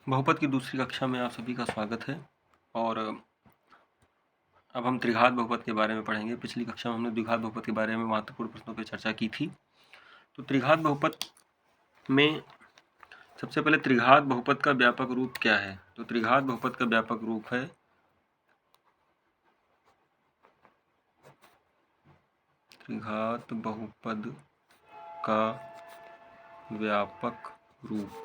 बहुपद की दूसरी कक्षा में आप सभी का स्वागत है। और अब हम त्रिघात बहुपद के बारे में पढ़ेंगे। पिछली कक्षा में हमने द्विघात बहुपद के बारे में महत्वपूर्ण प्रश्नों पर चर्चा की थी। तो त्रिघात बहुपद में सबसे पहले त्रिघात बहुपद का व्यापक रूप क्या है? तो त्रिघात बहुपद का व्यापक रूप है त्रिघात बहुपद का व्यापक रूप।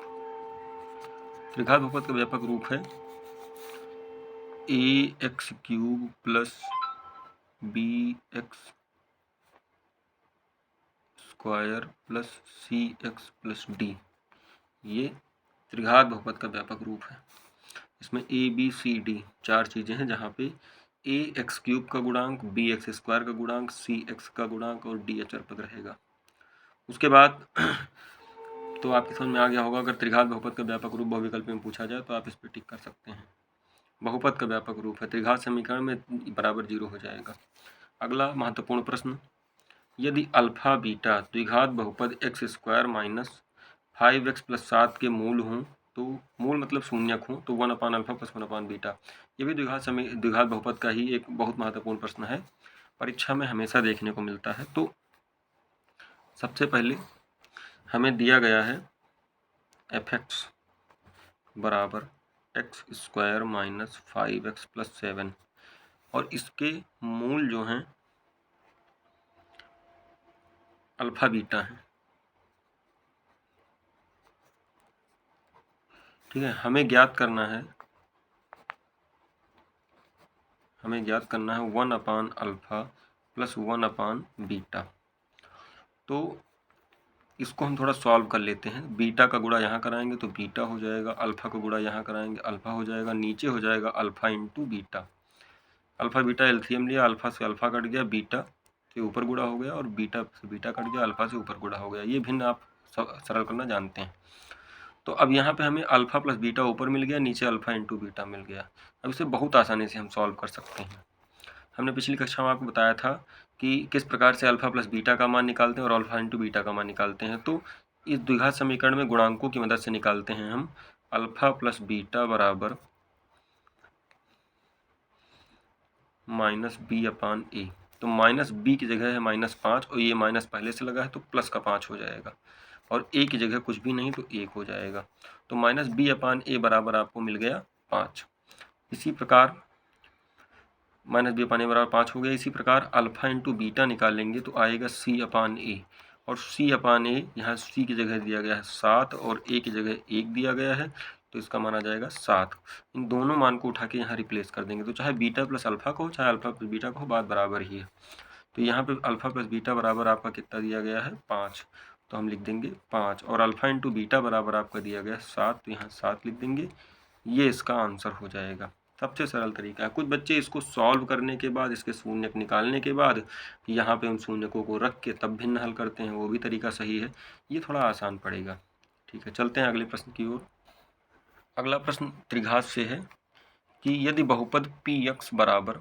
त्रिघात बहुपद का व्यापक रूप है ax³ plus bx² plus cx plus d। ये त्रिघात बहुपद का व्यापक रूप है। इसमें a b c d चार चीजें हैं, जहाँ पे ax³ का गुणांक, bx² का गुणांक, cx का गुणांक और d अचर पद रहेगा। उसके बाद तो आपकी समझ में आ गया होगा, अगर त्रिघात बहुपद का व्यापक रूप बहुविकल्प में पूछा जाए तो आप इस पर टिक कर सकते हैं। बहुपद का व्यापक रूप है त्रिघात समीकरण में बराबर 0 हो जाएगा। अगला महत्वपूर्ण प्रश्न, यदि अल्फा बीटा द्विघात बहुपद x² माइनस 5x प्लस 7 के मूल हों, तो मूल मतलब शून्यक हों, तो 1/अल्फा प्लस 1/बीटा। ये भी द्विघात बहुपद का ही एक बहुत महत्वपूर्ण प्रश्न है, परीक्षा में हमेशा देखने को मिलता है। तो सबसे पहले हमें दिया गया है fx बराबर x² माइनस 5x प्लस 7 और इसके मूल जो हैं अल्फा बीटा हैं। ठीक है, हमें ज्ञात करना है 1/अल्फा प्लस 1/बीटा। तो इसको हम थोड़ा सॉल्व कर लेते हैं। बीटा का गुणा यहाँ कराएंगे तो बीटा हो जाएगा, अल्फा का गुणा यहाँ कराएंगे अल्फा हो जाएगा, नीचे हो जाएगा alpha into beta. Alpha beta LCM लिया, अल्फा से अल्फा कट गया, बीटा से ऊपर गुणा हो गया और बीटा से बीटा कट गया, अल्फा से ऊपर गुणा हो गया। ये भिन्न आप सरल करना जानते हैं। तो अब यहाँ पे हमें अल्फा प्लस बीटा ऊपर मिल गया, नीचे अल्फा इंटू बीटा मिल गया। अब इसे बहुत आसानी से हम सॉल्व कर सकते हैं। हमने पिछली कक्षा में आपको बताया था कि किस प्रकार से अल्फा प्लस बीटा का मान निकालते हैं और अल्फा इंटू बीटा का मान निकालते हैं। तो इस द्विघात समीकरण में गुणांकों की मदद से निकालते हैं हम। अल्फा प्लस बीटा बराबर माइनस b/a। तो माइनस b की जगह है -5 और ये माइनस पहले से लगा है तो प्लस का 5 हो जाएगा, और a की जगह कुछ भी नहीं तो 1 हो जाएगा। तो माइनस b/a बराबर आपको मिल गया 5। इसी प्रकार माइनस b/a बराबर 5 हो गया। इसी प्रकार अल्फा इंटू बीटा निकालेंगे तो आएगा c/a, और c/a यहाँ c की जगह दिया गया है 7 और a की जगह 1 दिया गया है, तो इसका मान आ जाएगा 7। इन दोनों मान को उठा के यहाँ रिप्लेस कर देंगे, तो चाहे बीटा प्लस अल्फा को चाहे अल्फा प्लस बीटा को, बात बराबर ही है। तो यहाँ पे अल्फा प्लस बीटा बराबर आपका कितना दिया गया है 5, तो हम लिख देंगे 5, और अल्फा इंटू बीटा बराबर आपका दिया गया 7, तो यहाँ 7 लिख देंगे। ये इसका आंसर हो जाएगा। सबसे सरल तरीका है। कुछ बच्चे इसको सॉल्व करने के बाद, इसके शून्यक निकालने के बाद यहाँ पे उन शून्यकों को रख के तब भिन्न हल करते हैं, वो भी तरीका सही है। ये थोड़ा आसान पड़ेगा। ठीक है, चलते हैं अगले प्रश्न की ओर। अगला प्रश्न त्रिघात से है कि यदि बहुपद px बराबर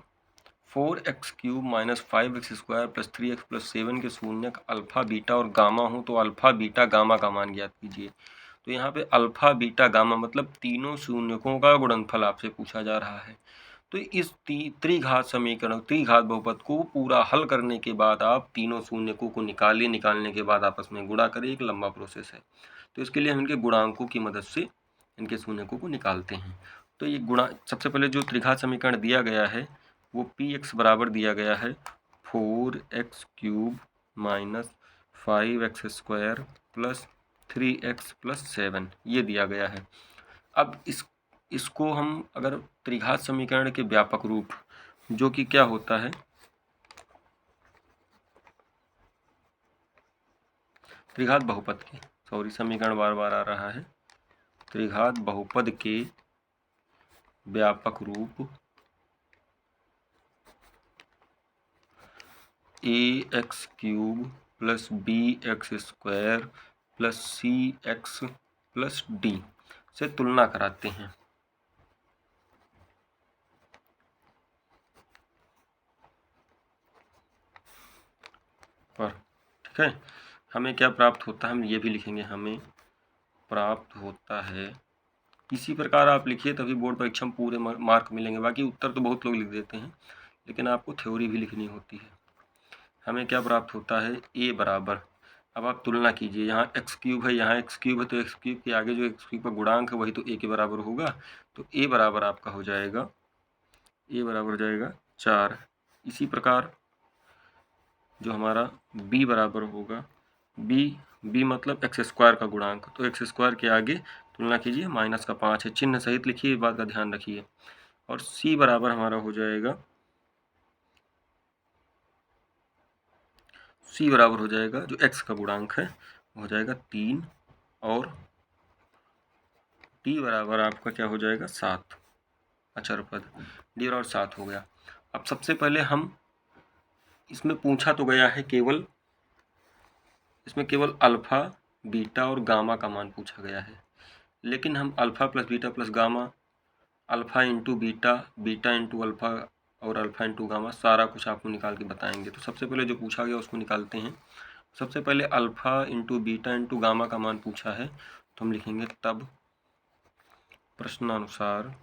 4x³ minus 5x² plus 3x plus 7 के शून्यक अल्फा बीटा और गामा हो, तो अल्फा बीटा गामा का मान ज्ञात कीजिए। तो यहाँ पे अल्फा बीटा गामा मतलब तीनों शून्यकों का गुणनफल आपसे पूछा जा रहा है। तो इस त्रिघात समीकरण, त्रिघात बहुपद को पूरा हल करने के बाद आप तीनों शून्यकों को निकालने के बाद आपस में गुणा करें, एक लंबा प्रोसेस है। तो इसके लिए हम इनके गुणांकों की मदद से इनके शून्यकों को निकालते हैं। तो ये सबसे पहले जो त्रिघात समीकरण दिया गया है वो px बराबर दिया गया है 4x³ minus 5x² plus 3x plus 7, ये दिया गया है। अब इसको हम अगर त्रिघात समीकरण के व्यापक रूप, जो कि क्या होता है, त्रिघात बहुपद के, समीकरण बार बार आ रहा है, त्रिघात बहुपद के व्यापक रूप ax³ plus bx² plus cx plus d से तुलना कराते हैं। पर ठीक है, हमें क्या प्राप्त होता है, हम ये भी लिखेंगे, हमें प्राप्त होता है इसी प्रकार आप लिखिए, तभी बोर्ड परीक्षा में पूरे मार्क मिलेंगे। बाकी उत्तर तो बहुत लोग लिख देते हैं, लेकिन आपको थ्योरी भी लिखनी होती है। हमें क्या प्राप्त होता है, a बराबर, अब आप तुलना कीजिए, यहाँ एक्स क्यूब है, यहाँ एक्स क्यूब है, तो एक्स क्यूब के आगे जो एक्स क्यूब का गुणांक है वही तो a के बराबर होगा। तो a बराबर आपका हो जाएगा, a बराबर हो जाएगा 4। इसी प्रकार जो हमारा b बराबर होगा, b मतलब एक्स स्क्वायर का गुणांक, तो एक्स स्क्वायर के आगे तुलना कीजिए, माइनस का 5 है, चिन्ह सहित लिखिए, इस बात का ध्यान रखिए। और c बराबर हमारा हो जाएगा, c बराबर हो जाएगा जो x का गुणांक है हो जाएगा 3, और d बराबर आपका क्या हो जाएगा 7, अचर पद d बराबर 7 हो गया। अब सबसे पहले हम इसमें पूछा तो गया है केवल, इसमें केवल अल्फा, बीटा और गामा का मान पूछा गया है, लेकिन हम alpha plus beta plus gamma, alpha into beta, beta into alpha और अल्फा इंटू गामा, सारा कुछ आपको निकाल के बताएंगे। तो सबसे पहले जो पूछा गया उसको निकालते हैं। सबसे पहले alpha into beta into gamma का मान पूछा है, तो हम लिखेंगे तब प्रश्नानुसार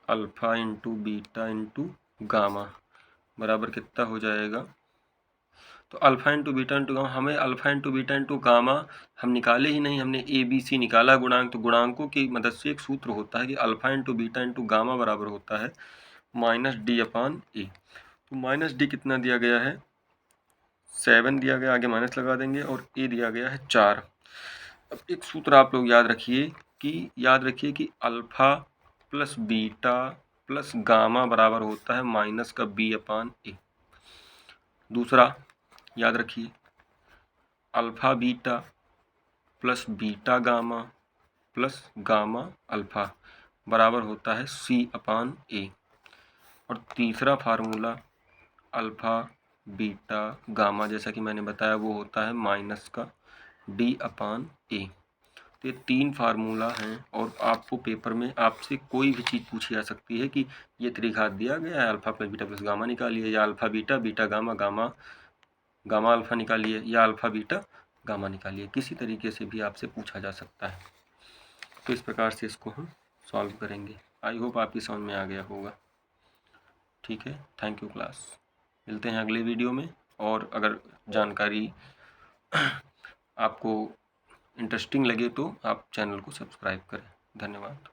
alpha into beta into gamma बराबर कितना हो जाएगा। तो alpha into beta into gamma, हमें alpha into beta into gamma हम निकाले ही नहीं, हमने ए बी सी निकाला गुणांक। तो गुणांकों की मदद से एक सूत्र होता है कि alpha into beta into gamma बराबर होता है माइनस डी अपान ए। तो माइनस डी कितना दिया गया है, 7 दिया गया, आगे माइनस लगा देंगे, और ए दिया गया है 4। अब एक सूत्र आप लोग याद रखिए कि alpha plus beta plus gamma बराबर होता है माइनस का बी अपान ए। दूसरा याद रखिए, alpha beta plus beta gamma plus gamma alpha बराबर होता है सी अपान ए। और तीसरा फार्मूला अल्फा बीटा गामा, जैसा कि मैंने बताया, वो होता है माइनस का डी अपान ए। तो ये 3 फार्मूला हैं, और आपको पेपर में आपसे कोई भी चीज़ पूछी जा सकती है कि ये त्रिघात दिया गया है, alpha plus beta plus gamma निकालिए, या alpha beta beta gamma gamma gamma alpha निकालिए, या अल्फा बीटा गामा निकालिए, किसी तरीके से भी आपसे पूछा जा सकता है। तो इस प्रकार से इसको हम सॉल्व करेंगे। आई होप आपकी समझ में आ गया होगा। ठीक है, थैंक यू क्लास, मिलते हैं अगले वीडियो में। और अगर जानकारी आपको इंटरेस्टिंग लगे तो आप चैनल को सब्सक्राइब करें। धन्यवाद।